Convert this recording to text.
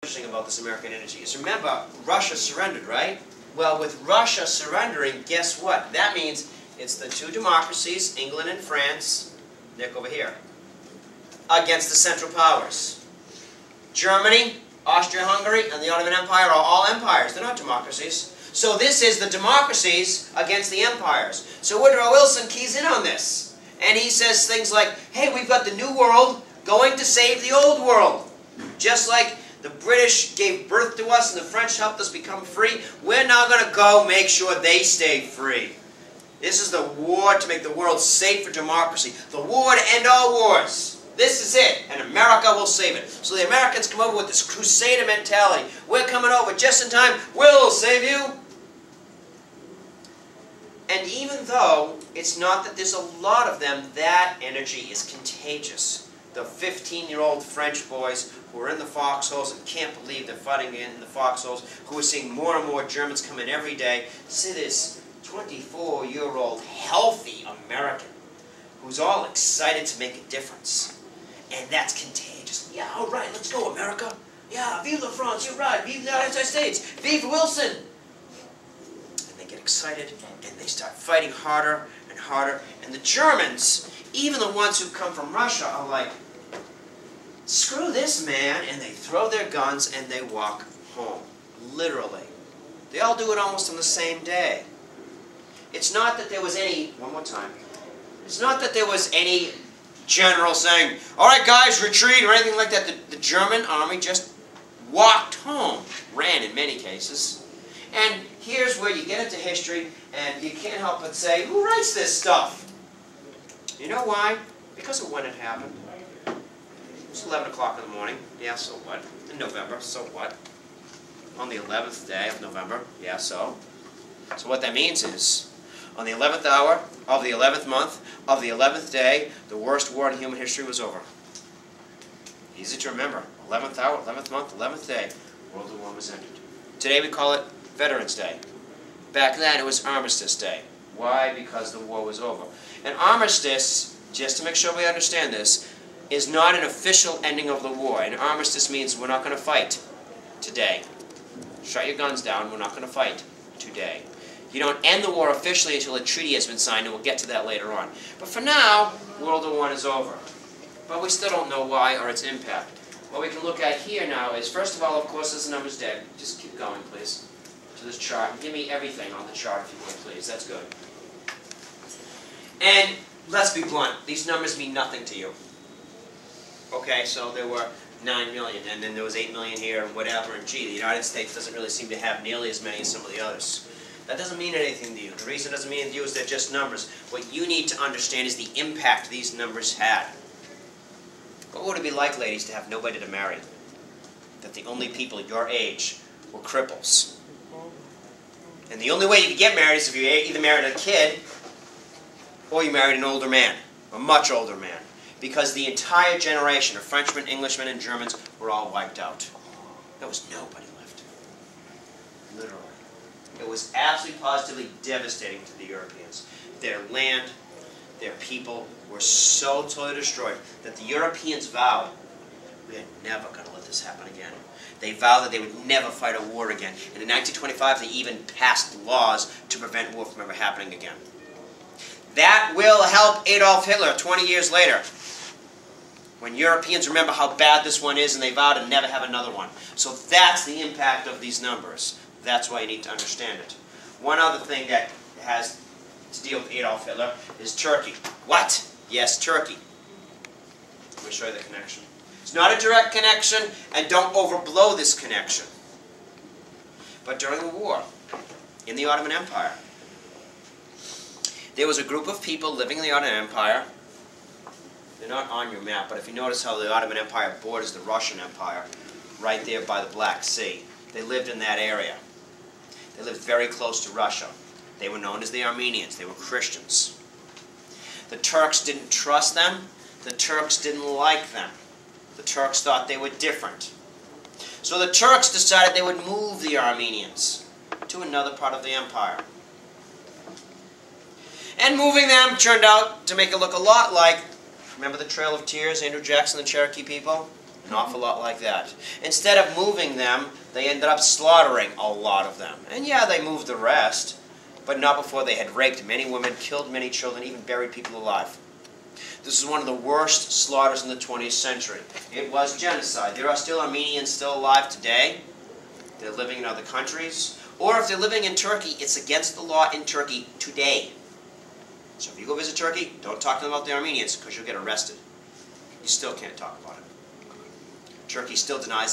Interesting about this American energy is, remember, Russia surrendered, right? Well, with Russia surrendering, guess what? That means it's the two democracies, England and France, Nick over here, against the Central Powers. Germany, Austria-Hungary, and the Ottoman Empire are all empires. They're not democracies. So this is the democracies against the empires. So Woodrow Wilson keys in on this. And he says things like, hey, we've got the new world going to save the old world. Just like the British gave birth to us and the French helped us become free, we're now going to go make sure they stay free. This is the war to make the world safe for democracy. The war to end all wars. This is it, and America will save it. So the Americans come over with this crusader mentality. We're coming over just in time. We'll save you. And even though it's not that there's a lot of them, that energy is contagious. The 15-year-old French boys who are in the foxholes and can't believe they're fighting in the foxholes, who are seeing more and more Germans come in every day, see this 24-year-old healthy American who's all excited to make a difference. And that's contagious. Yeah, all right, let's go, America. Yeah, vive la France, you're right. Vive the United States. Vive Wilson. And they get excited, and they start fighting harder and harder. And the Germans, even the ones who come from Russia, are like, screw this, man. And they throw their guns, and they walk home. Literally. They all do it almost on the same day. It's not that there was any, one more time, it's not that there was any general saying, all right guys, retreat, or anything like that. The German army just walked home, ran in many cases. And here's where you get into history, and you can't help but say, who writes this stuff? You know why? Because of when it happened. It was 11 o'clock in the morning. Yeah, so what? In November, so what? On the 11th day of November. Yeah, so? So what that means is, on the 11th hour of the 11th month of the 11th day, the worst war in human history was over. Easy to remember. 11th hour, 11th month, 11th day, World War I was ended. Today we call it Veterans Day. Back then it was Armistice Day. Why? Because the war was over. And armistice, just to make sure we understand this, is not an official ending of the war. And armistice means we're not going to fight today. Shut your guns down, we're not going to fight today. You don't end the war officially until a treaty has been signed, and we'll get to that later on. But for now, World War I is over. But we still don't know why or its impact. What we can look at here now is, first of all, of course, this number's dead. Just keep going, please, to this chart. And give me everything on the chart, if you would, please. That's good. And let's be blunt. These numbers mean nothing to you. Okay, so there were 9 million, and then there was 8 million here, and whatever. And gee, the United States doesn't really seem to have nearly as many as some of the others. That doesn't mean anything to you. The reason it doesn't mean anything to you is they're just numbers. What you need to understand is the impact these numbers had. What would it be like, ladies, to have nobody to marry? That the only people your age were cripples. And the only way you could get married is if you either married a kid or you married an older man, a much older man. Because the entire generation of Frenchmen, Englishmen, and Germans were all wiped out. There was nobody left. Literally. It was absolutely positively devastating to the Europeans. Their land, their people were so totally destroyed that the Europeans vowed, we are never going to let this happen again. They vowed that they would never fight a war again. And in 1925, they even passed laws to prevent war from ever happening again. That will help Adolf Hitler 20 years later, when Europeans remember how bad this one is and they vow to never have another one. So that's the impact of these numbers. That's why you need to understand it. One other thing that has to deal with Adolf Hitler is Turkey. What? Yes, Turkey. Let me show you the connection. It's not a direct connection, and don't overblow this connection. But during the war, in the Ottoman Empire, there was a group of people living in the Ottoman Empire. They're not on your map, but if you notice how the Ottoman Empire borders the Russian Empire, right there by the Black Sea, they lived in that area. They lived very close to Russia. They were known as the Armenians. They were Christians. The Turks didn't trust them. The Turks didn't like them. The Turks thought they were different. So the Turks decided they would move the Armenians to another part of the empire. And moving them turned out to make it look a lot like, remember the Trail of Tears, Andrew Jackson, the Cherokee people? An awful lot like that. Instead of moving them, they ended up slaughtering a lot of them. And yeah, they moved the rest, but not before they had raped many women, killed many children, even buried people alive. This is one of the worst slaughters in the 20th century. It was genocide. There are still Armenians still alive today. They're living in other countries. Or if they're living in Turkey, it's against the law in Turkey today. So if you go visit Turkey, don't talk to them about the Armenians because you'll get arrested. You still can't talk about it. Turkey still denies it.